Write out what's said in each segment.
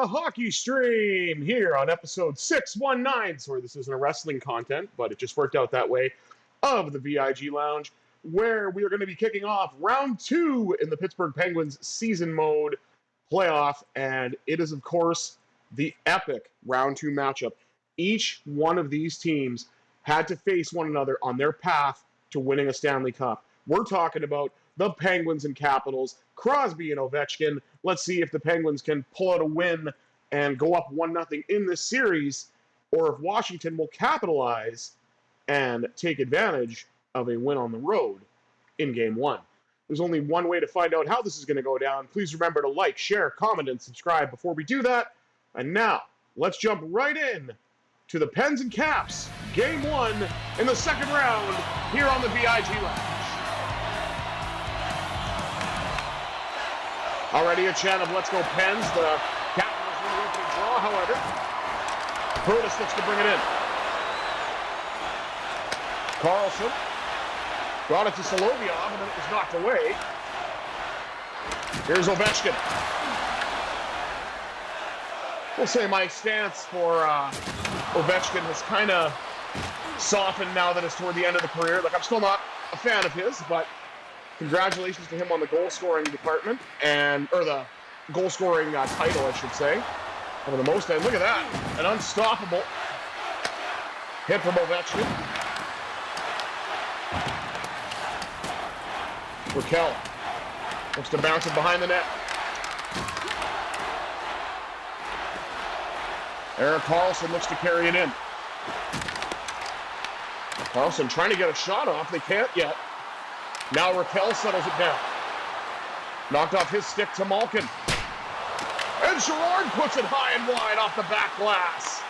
hockey stream here on episode 619. Sorry, this isn't a wrestling content, but it just worked out that way, of the VIG Lounge, where we are going to be kicking off round 2 in the Pittsburgh Penguins season mode playoff. And it is, of course, the epic round 2 matchup. Each one of these teams had to face one another on their path to winning a Stanley Cup. We're talking about the Penguins and Capitals, Crosby and Ovechkin. Let's see if the Penguins can pull out a win and go up 1-0 in this series, or if Washington will capitalize and take advantage of a win on the road in Game 1. There's only one way to find out how this is going to go down. Please remember to like, share, comment, and subscribe before we do that. And now, let's jump right in to the Pens and Caps, Game 1 in the second round here on the VIG Lounge. Already a chant of "Let's go Pens." The Capitals in the opening draw, however. Protas looks to bring it in. Carlson got it to Solovyov, and then it was knocked away. Here's Ovechkin. We'll say my stance for Ovechkin has kind of softened now that it's toward the end of the career. Like, I'm still not a fan of his, but congratulations to him on the goal-scoring department, or the goal-scoring title, I should say. Over the most end. Look at that. An unstoppable hit from Ovechkin. Rakell looks to bounce it behind the net. Erik Karlsson looks to carry it in. Karlsson trying to get a shot off. They can't yet. Now Rakell settles it down. Knocked off his stick to Malkin. And Girard puts it high and wide off the back glass.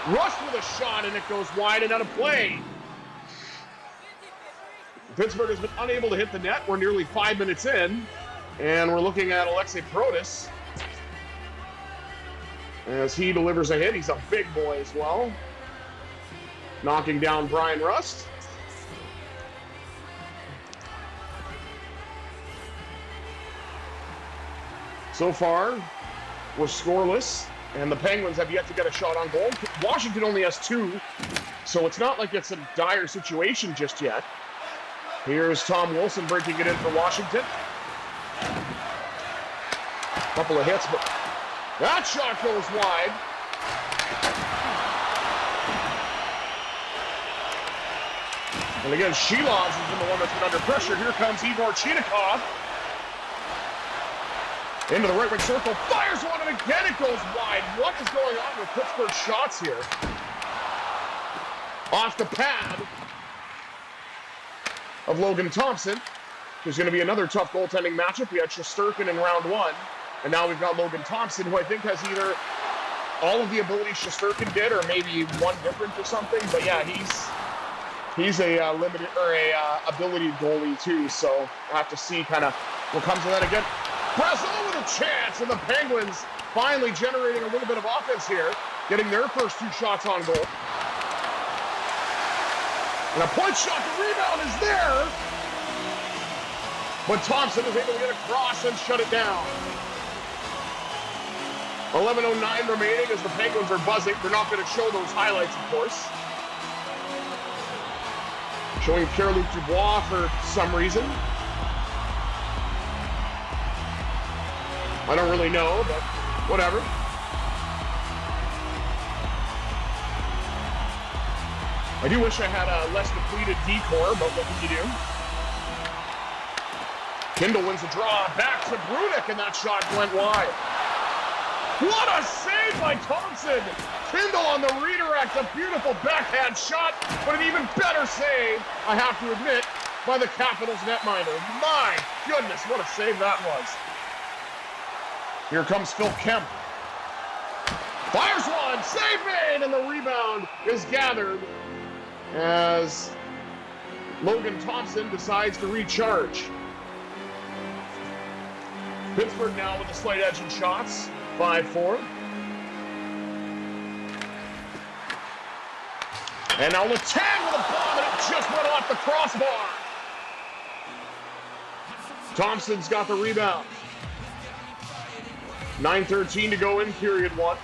Rushed with a shot, and it goes wide and out of play. Pittsburgh has been unable to hit the net. We're nearly 5 minutes in, and we're looking at Alexei Protas as he delivers a hit. He's a big boy as well. Knocking down Brian Rust. So far, we're scoreless, and the Penguins have yet to get a shot on goal. Washington only has 2, so it's not like it's a dire situation just yet. Here's Tom Wilson breaking it in for Washington. Couple of hits, but that shot goes wide. And again, Shilovs has been the one that's been under pressure. Here comes Igor Chinakhov. Into the right wing circle, fires one, and again it goes wide. What is going on with Pittsburgh's shots here? Off the pad of Logan Thompson. There's going to be another tough goaltending matchup. We had Shesterkin in round 1, and now we've got Logan Thompson, who I think has either all of the abilities Shesterkin did, or maybe one different or something. But yeah, he's a limited or a ability goalie too. So we'll have to see kind of what comes of that again. Brazil with a chance, and the Penguins finally generating a little bit of offense here, getting their first 2 shots on goal. And a point shot, the rebound is there, but Thompson is able to get across and shut it down. 11:09 remaining as the Penguins are buzzing. They're not going to show those highlights, of course. Showing Pierre-Luc Dubois for some reason. I don't really know, but whatever. I do wish I had a less depleted decor, but what can you do? Kindle wins the draw. Back to Brudick, and that shot went wide. What a save by Thompson! Kindle on the redirect. A beautiful backhand shot, but an even better save, I have to admit, by the Capitals netminder. My goodness, what a save that was. Here comes Phil Kemp. Fires one, save made, and the rebound is gathered as Logan Thompson decides to recharge. Pittsburgh now with a slight edge in shots, 5-4. And now Letang with a bomb, and it just went off the crossbar. Thompson's got the rebound. 9:13 to go in period one.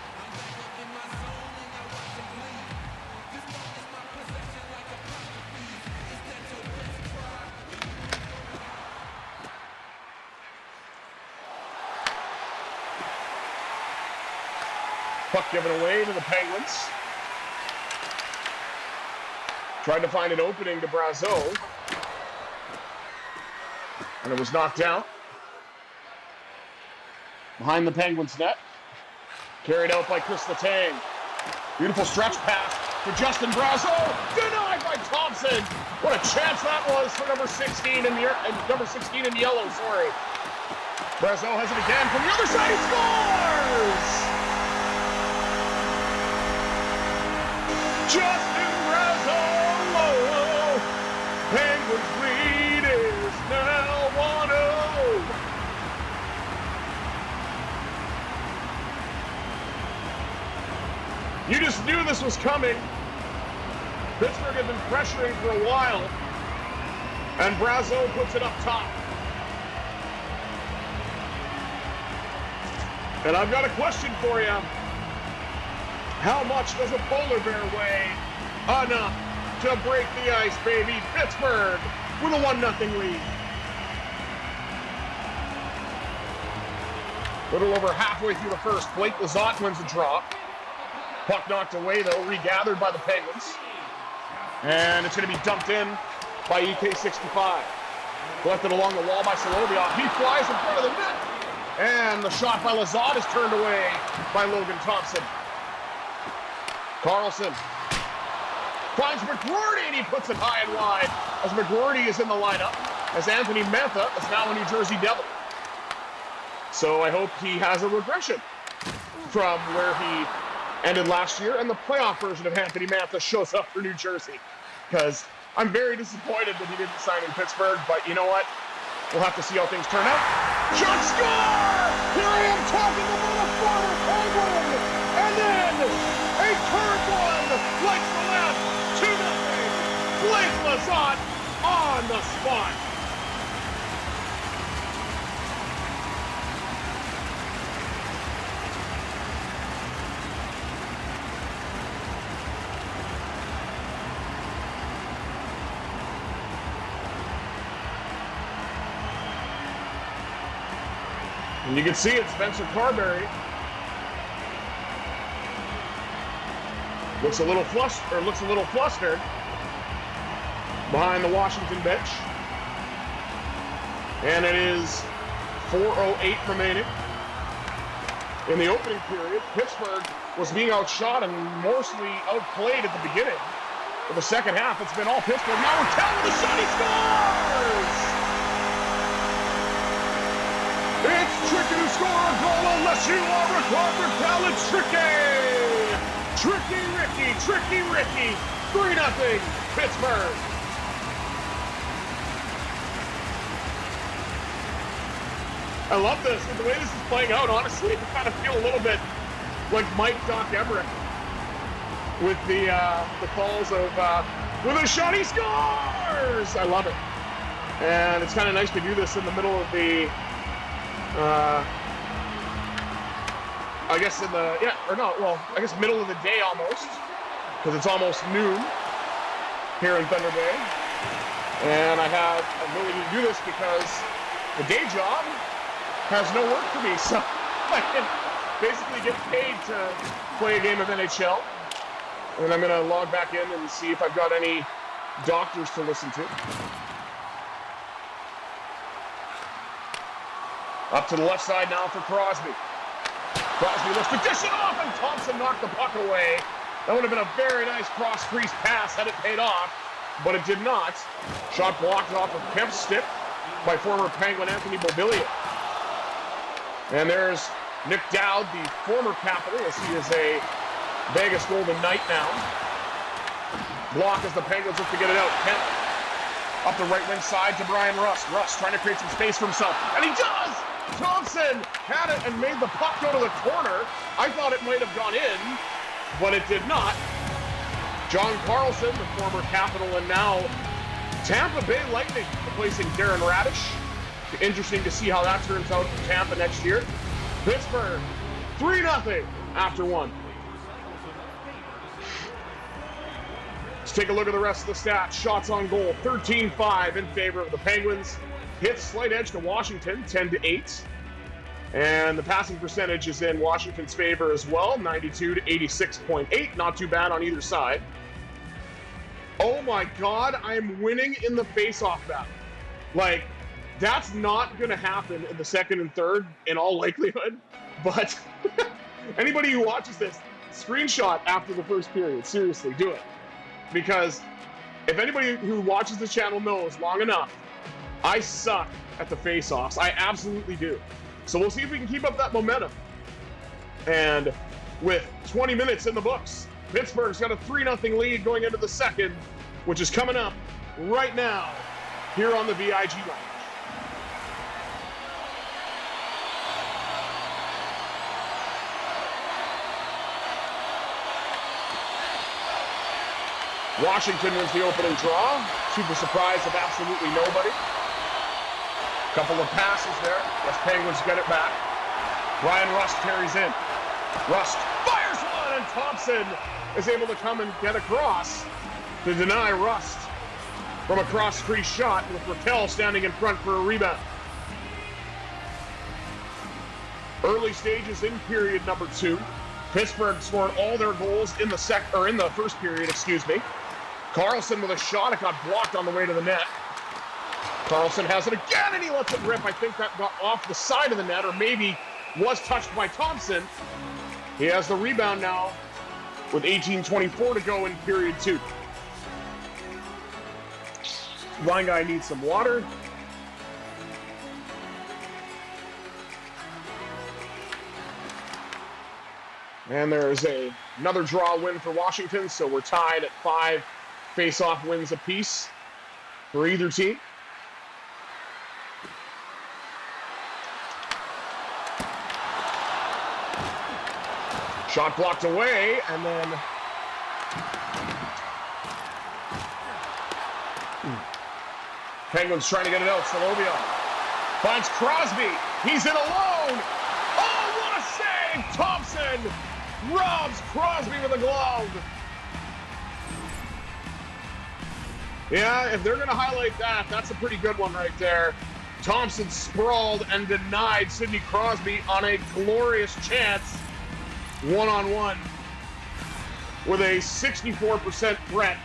Puck given away to the Penguins. Tried to find an opening to Brazeau. And it was knocked out. Behind the Penguins' net. Carried out by Chris Letang. Beautiful stretch pass for Justin Brazeau. Denied by Thompson. What a chance that was for number 16 in the yellow, sorry. Brazeau has it again from the other side. He scores! Justin Brazeau. Penguins lead is now 1-0. You just knew this was coming. Pittsburgh had been pressuring for a while, and Brazeau puts it up top. And I've got a question for you. How much does a polar bear weigh? Enough to break the ice, baby. Pittsburgh with a 1-0 lead. A little over halfway through the first, Blake Lizotte wins the draw. Puck knocked away, though, regathered by the Penguins. And it's going to be dumped in by EK65. Left it along the wall by Solovyov. He flies in front of the net. And the shot by Lizotte is turned away by Logan Thompson. Carlson finds McGroarty, and he puts it high and wide as McGroarty is in the lineup, as Anthony Mantha is now a New Jersey Devil. So I hope he has a regression from where he ended last year, and the playoff version of Anthony Mantha shows up for New Jersey, because I'm very disappointed that he didn't sign in Pittsburgh, but you know what? We'll have to see how things turn out. Shot score! Here I am talking about a former Penguin, and then a third one, like the last, 2-0. Blake Lizotte on the spot. And you can see it, Spencer Carberry looks a little flustered behind the Washington bench. And it is 4:08 remaining in the opening period. Pittsburgh was being outshot and mostly outplayed at the beginning. For the second half, it's been all Pittsburgh. Now Rakell with a shot, he scores! It's tricky to score a goal unless you are Rickard Rakell. It's tricky! Tricky Ricky. 3-0 Pittsburgh. I love this. The way this is playing out, honestly, I kind of feel a little bit like Mike Doc Emmerich with the calls of with a shot, he scores! I love it. And it's kind of nice to do this in the middle of the I guess middle of the day almost, because it's almost noon here in Thunder Bay. And I'm willing to do this because the day job has no work for me, so I can basically get paid to play a game of NHL. And I'm going to log back in and see if I've got any doctors to listen to. Up to the left side now for Crosby. Crosby looks to dish it off, and Thompson knocked the puck away. That would have been a very nice cross-crease pass had it paid off, but it did not. Shot blocked off of Kemp's stick by former Penguin Anthony Beauvillier. And there's Nick Dowd, the former Capital, as he is a Vegas Golden Knight now. Block as the Penguins look to get it out. Kemp up the right wing side to Brian Rust. Rust trying to create some space for himself, and he does! Thompson had it and made the puck go to the corner. I thought it might have gone in, but it did not. John Carlson, the former Capital and now Tampa Bay Lightning, replacing Darren Radish. Interesting to see how that turns out for Tampa next year. Pittsburgh, 3-0 after one. Let's take a look at the rest of the stats. Shots on goal, 13-5 in favor of the Penguins. Hits, slight edge to Washington, 10-8. And the passing percentage is in Washington's favor as well, 92 to 86.8. Not too bad on either side. Oh my God, I'm winning in the face-off battle. Like, that's not going to happen in the second and third in all likelihood. But anybody who watches this, screenshot after the first period. Seriously, do it. Because if anybody who watches this channel knows long enough, I suck at the face-offs. I absolutely do. So we'll see if we can keep up that momentum. And with 20 minutes in the books, Pittsburgh's got a 3-0 lead going into the second, which is coming up right now here on the VIG Lounge. Washington wins the opening draw, to the surprise of absolutely nobody. Couple of passes there. West Penguins get it back. Ryan Rust carries in. Rust fires one, and Thompson is able to come and get across to deny Rust from a cross-crease shot, with Rakell standing in front for a rebound. Early stages in period number 2. Pittsburgh scored all their goals in the first period, Carlson with a shot. It got blocked on the way to the net. Carlson has it again, and he lets it rip. I think that got off the side of the net, or maybe was touched by Thompson. He has the rebound now with 18:24 to go in period 2. Line guy needs some water. And there's another draw win for Washington, so we're tied at 5 face-off wins apiece for either team. Shot blocked away, and then Penguins trying to get it out. Solovia finds Crosby. He's in alone. Oh, what a save! Thompson robs Crosby with a glove. Yeah, if they're going to highlight that, that's a pretty good one right there. Thompson sprawled and denied Sidney Crosby on a glorious chance. One-on-one with a 64% threat.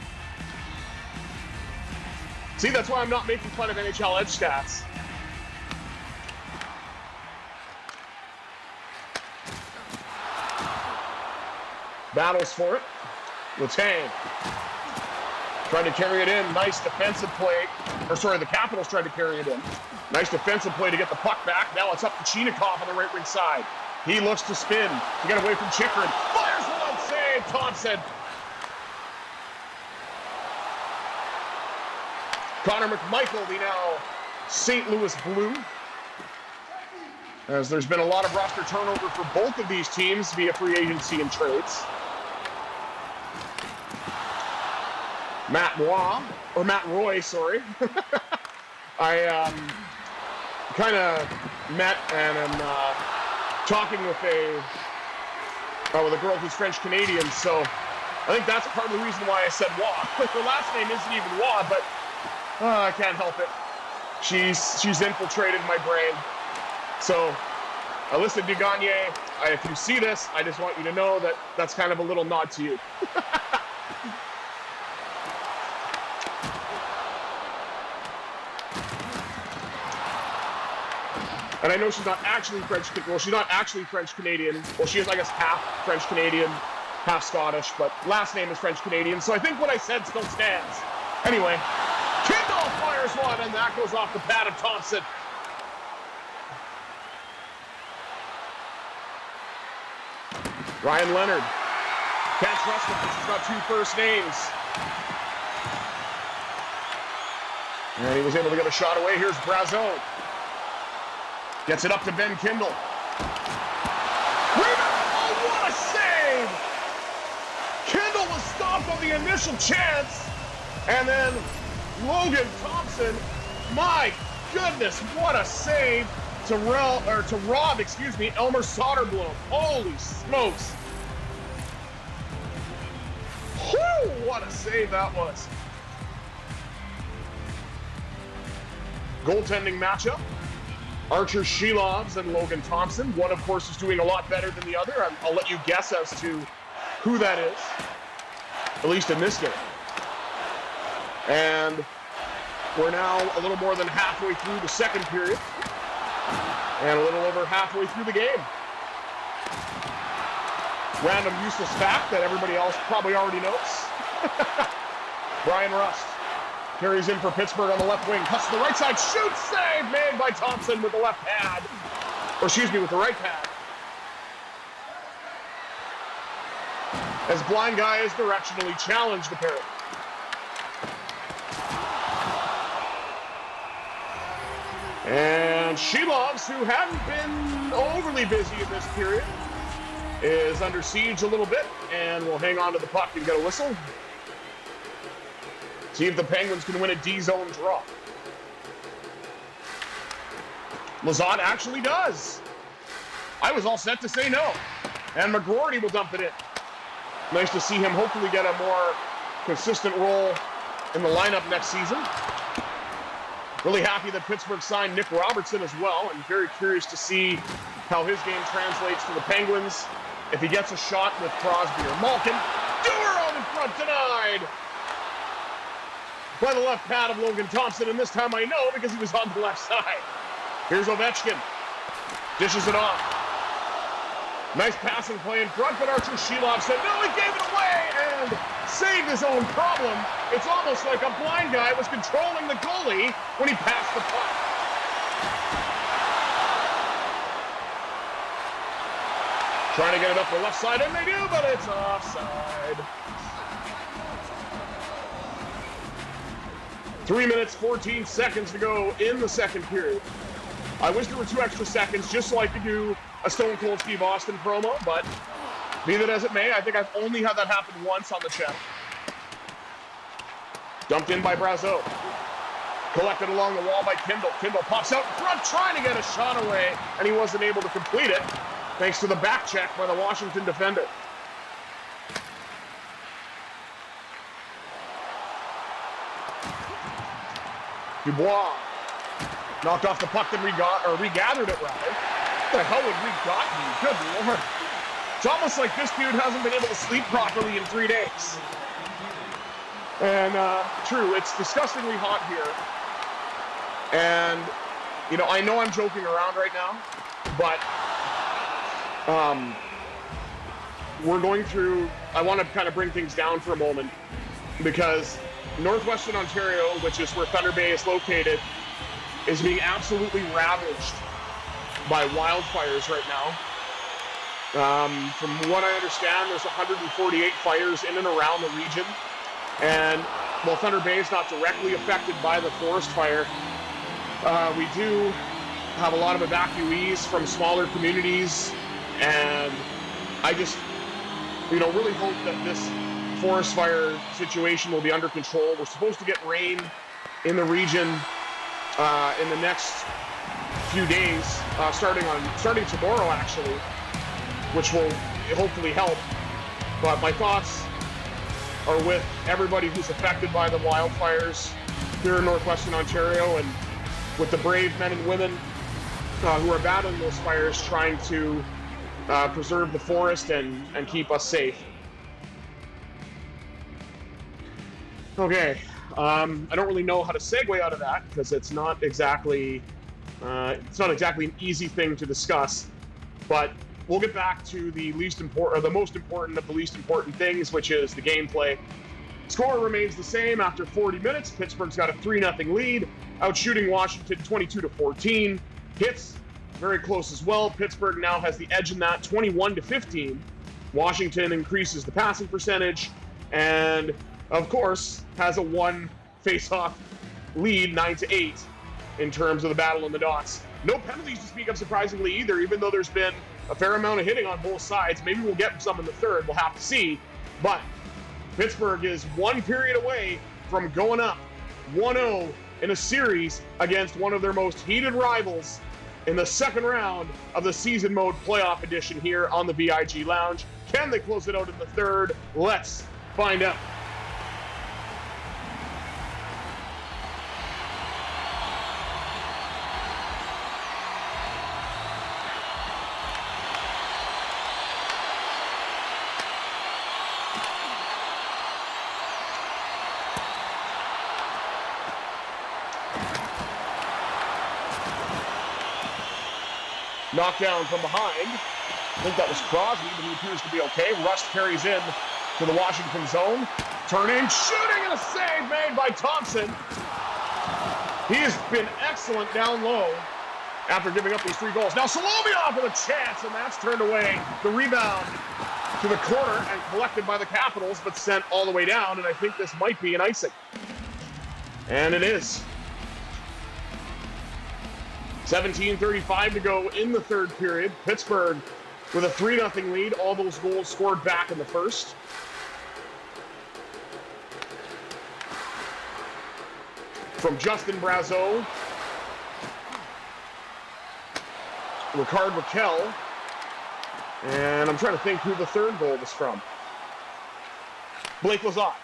See, that's why I'm not making fun of NHL edge stats. Battles for it. Letang trying to carry it in. Nice defensive play. The Capitals tried to carry it in. Nice defensive play to get the puck back. Now it's up to Chinakhov on the right wing side. He looks to spin to get away from Chychrun. Fires one, save, Thompson. Connor McMichael, the now St. Louis Blue. As there's been a lot of roster turnover for both of these teams via free agency and trades. Matt Roy, sorry. I kind of met and am talking with a girl who's French-Canadian, so I think that's part of the reason why I said Waugh. Her last name isn't even Waugh, but I can't help it. She's infiltrated my brain. So, Alyssa Dugagne, if you see this, I just want you to know that that's kind of a little nod to you. And I know she's not actually she's not actually French-Canadian. Well, she is, I guess, half French-Canadian, half Scottish, but last name is French-Canadian, so I think what I said still stands. Anyway, Kindle fires one, and that goes off the pad of Thompson. Ryan Leonard can't trust him because he's got 2 first names. And he was able to get a shot away. Here's Brazeau. Gets it up to Ben Kindle. Oh, what a save! Kindle was stopped on the initial chance. And then Logan Thompson, my goodness, what a save. to rob, Elmer Soderblom. Holy smokes. Whew, what a save that was. Goaltending matchup. Archer Shelovs and Logan Thompson. One, of course, is doing a lot better than the other. I'll let you guess as to who that is, at least in this game. And we're now a little more than halfway through the second period and a little over halfway through the game. Random useless fact that everybody else probably already knows. Brian Rust carries in for Pittsburgh on the left wing, cuts to the right side, shoots, save made by Thompson with the left pad. Or with the right pad. As blind guy is directionally challenged, apparently. And Shelovs, who hadn't been overly busy in this period, is under siege a little bit and will hang on to the puck and get a whistle. See if the Penguins can win a D-zone draw. Lizotte actually does. I was all set to say no. And McGroarty will dump it in. Nice to see him hopefully get a more consistent role in the lineup next season. Really happy that Pittsburgh signed Nick Robertson as well, and very curious to see how his game translates to the Penguins. If he gets a shot with Crosby or Malkin. Dewar on in front, denied by the left pad of Logan Thompson, and this time I know because he was on the left side. Here's Ovechkin. Dishes it off. Nice passing play in front, but Archer Shelov said, no, he gave it away and saved his own problem. It's almost like a blind guy was controlling the goalie when he passed the puck. Trying to get it up the left side, and they do, but it's offside. 3 minutes, 14 seconds to go in the second period. I wish there were 2 extra seconds just so I could do a Stone Cold Steve Austin promo, but be that as it may, I think I've only had that happen once on the channel. Dumped in by Brazeau. Collected along the wall by Kindle. Kindle pops out in front, trying to get a shot away, and he wasn't able to complete it, thanks to the back check by the Washington defender. Dubois knocked off the puck and regathered it, rather. What the hell would regot me? Good Lord. It's almost like this dude hasn't been able to sleep properly in 3 days. And true, it's disgustingly hot here. And, you know, I know I'm joking around right now, but we're going through, I want to kind of bring things down for a moment, because Northwestern Ontario, which is where Thunder Bay is located, is being absolutely ravaged by wildfires right now. From what I understand, there's 148 fires in and around the region. And while Thunder Bay is not directly affected by the forest fire, we do have a lot of evacuees from smaller communities. And I just, you know, really hope that this forest fire situation will be under control. We're supposed to get rain in the region in the next few days, starting tomorrow actually, which will hopefully help. But my thoughts are with everybody who's affected by the wildfires here in Northwestern Ontario, and with the brave men and women who are battling those fires, trying to preserve the forest and keep us safe. Okay, I don't really know how to segue out of that, because it's not exactly an easy thing to discuss. But we'll get back to the most important of the least important things, which is the gameplay. Score remains the same after 40 minutes. Pittsburgh's got a 3-0 lead, outshooting Washington 22-14. Hits very close as well. Pittsburgh now has the edge in that, 21-15. Washington increases the passing percentage, and of course has a 1 face-off lead, 9-8, in terms of the battle in the dots. No penalties to speak of, surprisingly, either, even though there's been a fair amount of hitting on both sides. Maybe we'll get some in the third, we'll have to see. But Pittsburgh is 1 period away from going up 1-0 in a series against one of their most heated rivals in the second round of the season mode playoff edition here on the VIG Lounge. Can they close it out in the third? Let's find out. Knockdown from behind. I think that was Crosby, but he appears to be okay. Rust carries in to the Washington zone. Turning, shooting, and a save made by Thompson. He has been excellent down low after giving up these 3 goals. Now Solovyov with a chance, and that's turned away. The rebound to the corner and collected by the Capitals, but sent all the way down, and I think this might be an icing. And it is. 17:35 to go in the third period. Pittsburgh with a 3-0 lead. All those goals scored back in the first. From Justin Brazeau, Rickard Rakell, and I'm trying to think who the third goal was from. Blake Lazat.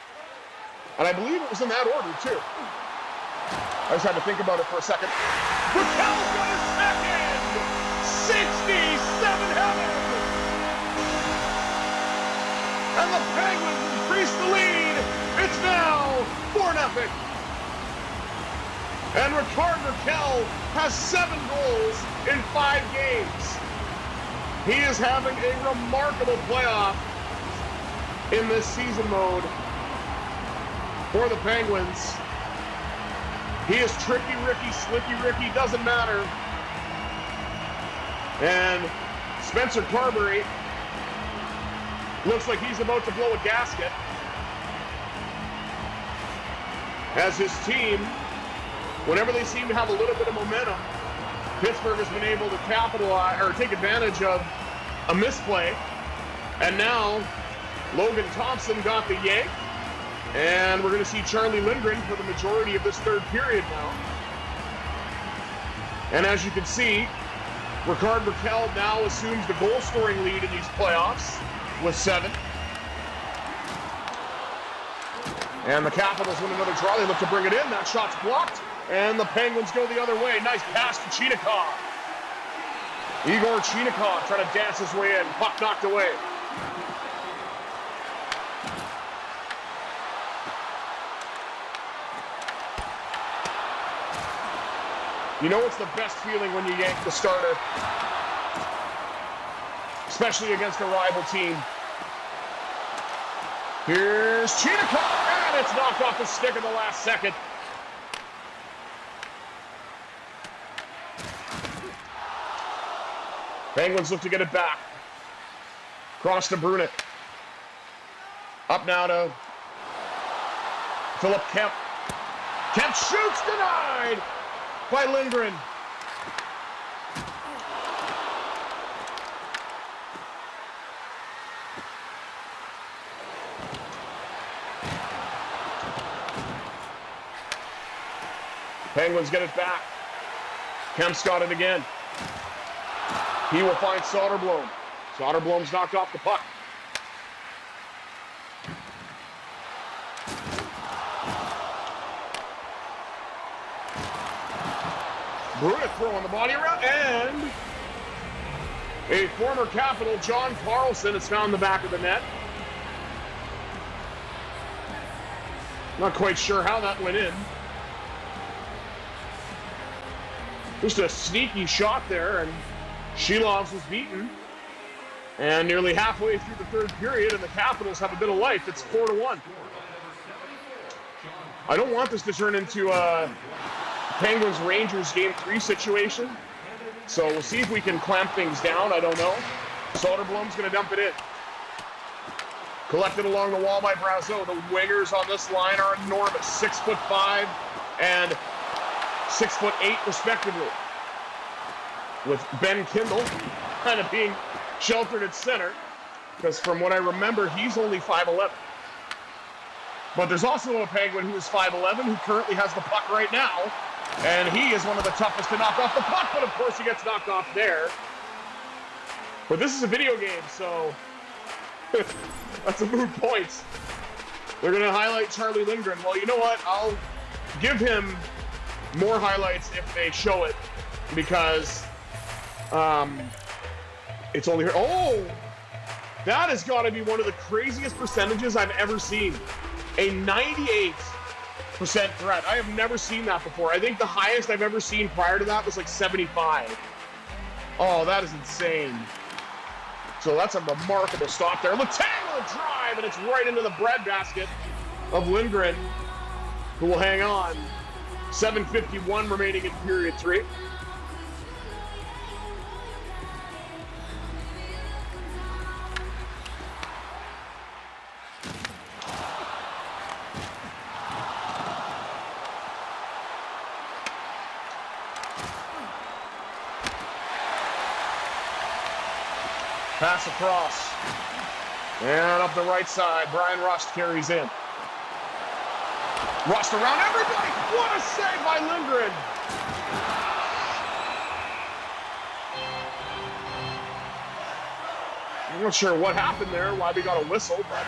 And I believe it was in that order, too. I just had to think about it for a second. Rakell's got his second! 67 heaven! And the Penguins increase the lead. It's now 4-0. And Rickard Rakell has 7 goals in 5 games. He is having a remarkable playoff in this season mode for the Penguins. He is Tricky Ricky, Slicky Ricky, doesn't matter. And Spencer Carberry looks like he's about to blow a gasket as his team, whenever they seem to have a little bit of momentum, Pittsburgh has been able to capitalize or take advantage of a misplay. And now Logan Thompson got the yank. And we're going to see Charlie Lindgren for the majority of this third period now. And as you can see, Rickard Rakell now assumes the goal-scoring lead in these playoffs with 7. And the Capitals win another draw. They look to bring it in. That shot's blocked. And the Penguins go the other way. Nice pass to Chinikov. Igor Chinikov trying to dance his way in. Puck knocked away. You know what's the best feeling when you yank the starter? Especially against a rival team. Here's Chinikov, and it's knocked off the stick in the last second. Penguins look to get it back. Cross to Brunik. Up now to Philip Kemp. Kemp shoots, denied by Lindgren. Penguins get it back. Kemp's got it again. He will find Soderblom. Soderblom's knocked off the puck. Brunik throwing the body around, and a former Capital, John Carlson, has found the back of the net. Not quite sure how that went in. Just a sneaky shot there, and Shilovs was beaten. And nearly halfway through the third period, and the Capitals have a bit of life. It's 4-1. I don't want this to turn into a Penguins-Rangers Game 3 situation. So we'll see if we can clamp things down. I don't know. Soderblom's going to dump it in. Collected along the wall by Brazeau. The wingers on this line are enormous. 6'5" and 6'8" respectively. With Ben Kindle kind of being sheltered at center, because from what I remember, he's only 5'11". But there's also a Penguin who is 5'11", who currently has the puck right now, And he is one of the toughest to knock off the puck, but of course he gets knocked off there. But this is a video game, so that's a moot point. They're going to highlight Charlie Lindgren. Well, you know what? I'll give him more highlights if they show it, because it's only... Oh! That has got to be one of the craziest percentages I've ever seen. A 98% threat. I have never seen that before. I think the highest I've ever seen prior to that was like 75. Oh, that is insane. So that's a remarkable stop there. Latangler drive, and it's right into the breadbasket of Lindgren, who will hang on. 7:51 remaining in period 3. Pass across. And up the right side, Brian Rust carries in. Rust around everybody. What a save by Lindgren. I'm not sure what happened there, why we got a whistle, but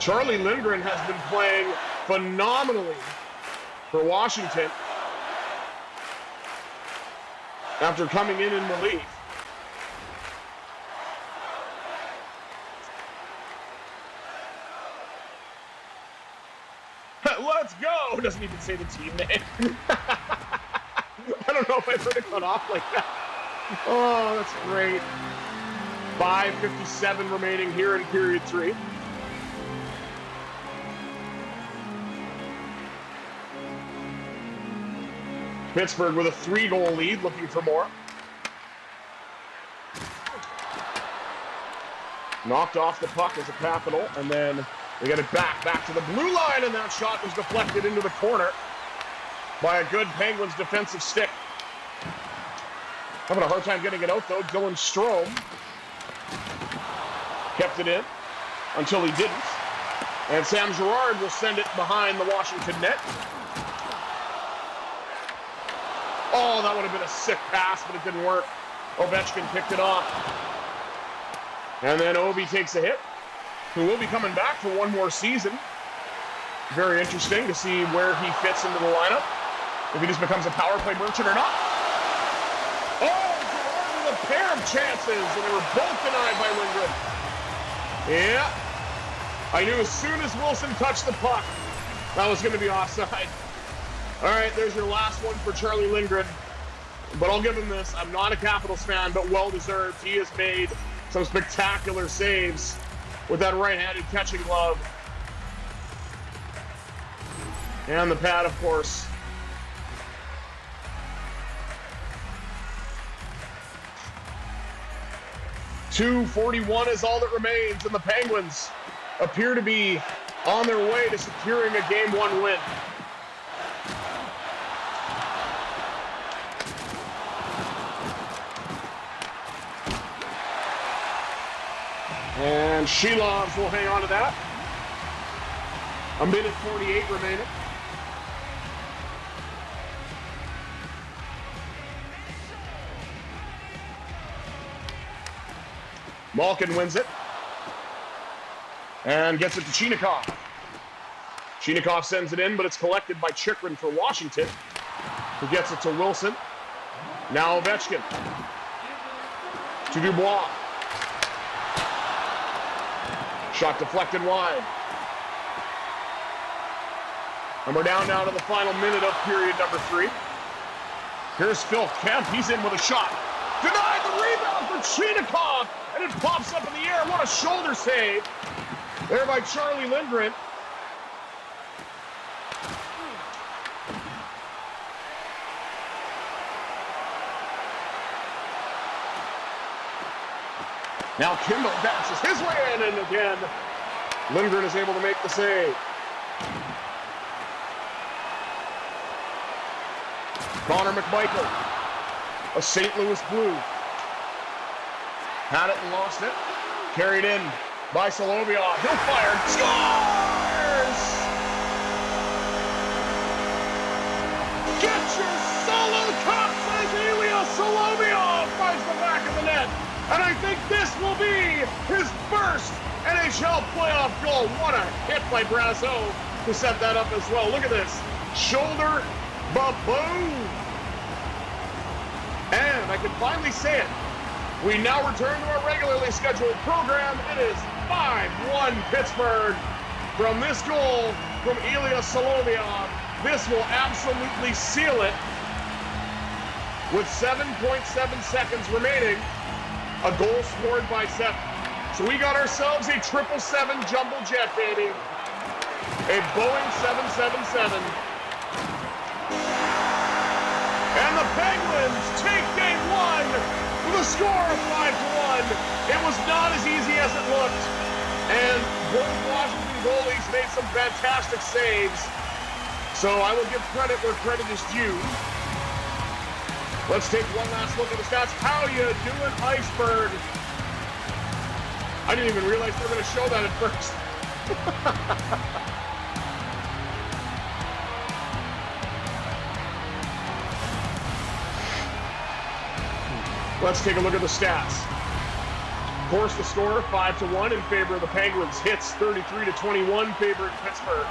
Charlie Lindgren has been playing phenomenally for Washington after coming in relief. Let's go! Doesn't even say the team name. I don't know if I've heard it cut off like that. Oh, that's great. 5:57 remaining here in period 3. Pittsburgh with a 3-goal lead, looking for more. Knocked off the puck as a capital, and then they get it back to the blue line, and that shot was deflected into the corner by a good Penguins defensive stick. Having a hard time getting it out, though. Dylan Strome kept it in until he didn't. And Sam Girard will send it behind the Washington net. Oh, that would have been a sick pass, but it didn't work. Ovechkin picked it off. And then Ovi takes a hit, who will be coming back for one more season. Very interesting to see where he fits into the lineup, if he just becomes a power play merchant or not. Oh, Girard with a pair of chances, and they were both denied by Lindgren. Yeah, I knew as soon as Wilson touched the puck, that was going to be offside. All right, there's your last one for Charlie Lindgren. But I'll give him this. I'm not a Capitals fan, but well-deserved. He has made some spectacular saves with that right-handed catching glove. And the pad, of course. .241 is all that remains, and the Penguins appear to be on their way to securing a Game 1 win. And Shilovs will hang on to that. 1:48 remaining. Malkin wins it. And gets it to Chinakhov. Chinakhov sends it in, but it's collected by Chychrun for Washington, who gets it to Wilson. Now Ovechkin. To Dubois. Shot deflected wide. And we're down now to the final minute of period number 3. Here's Phil Kemp. He's in with a shot. Denied the rebound for Chinakhov, and it pops up in the air. What a shoulder save there by Charlie Lindgren. Now Kimball dances his way in, and again, Lindgren is able to make the save. Connor McMichael, a St. Louis Blue. Had it and lost it. Carried in by Solovyov. He'll fire. Scores! launches, solo cups as Ilya Solovyov finds the back of the net. And I think this will be his first NHL playoff goal. What a hit by Brazeau to set that up as well. Look at this. Shoulder, ba-boom. And I can finally say it. We now return to our regularly scheduled program. It is 5-1 Pittsburgh. From this goal from Ilya Solovyov, this will absolutely seal it. With 7.7 seconds remaining, a goal scored by 7. So we got ourselves a 777 jumbo jet, baby. A Boeing 777. And the Penguins take game 1 with a score of 5-1. It was not as easy as it looked. And both Washington goalies made some fantastic saves. So I will give credit where credit is due. Let's take one last look at the stats. How you doing, Iceberg? I didn't even realize they were going to show that at first. Let's take a look at the stats. Of course, the score 5-1 in favor of the Penguins. Hits 33-21 favoring Pittsburgh.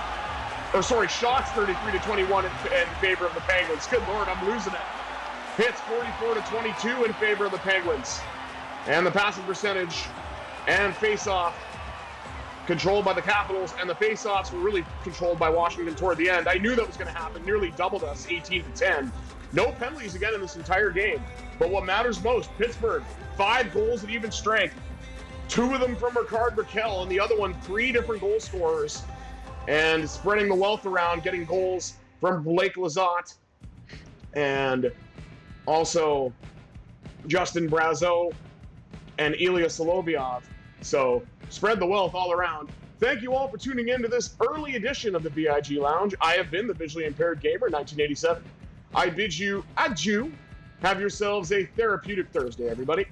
Or sorry, shots 33-21 in favor of the Penguins. Good Lord, I'm losing it. Hits 44-22 in favor of the Penguins. And the passing percentage and face-off controlled by the Capitals, and the face-offs were really controlled by Washington toward the end. I knew that was going to happen. Nearly doubled us, 18-10. No penalties again in this entire game. But what matters most, Pittsburgh, 5 goals at even strength. 2 of them from Rickard Rakell, and the other one, 3 different goal scorers. And spreading the wealth around, getting goals from Blake Lizotte and also Justin Brazeau and Ilya Solovyov. So spread the wealth all around. Thank you all for tuning in to this early edition of the VIG Lounge. I have been the Visually Impaired Gamer 1987. I bid you adieu. Have yourselves a therapeutic Thursday, everybody.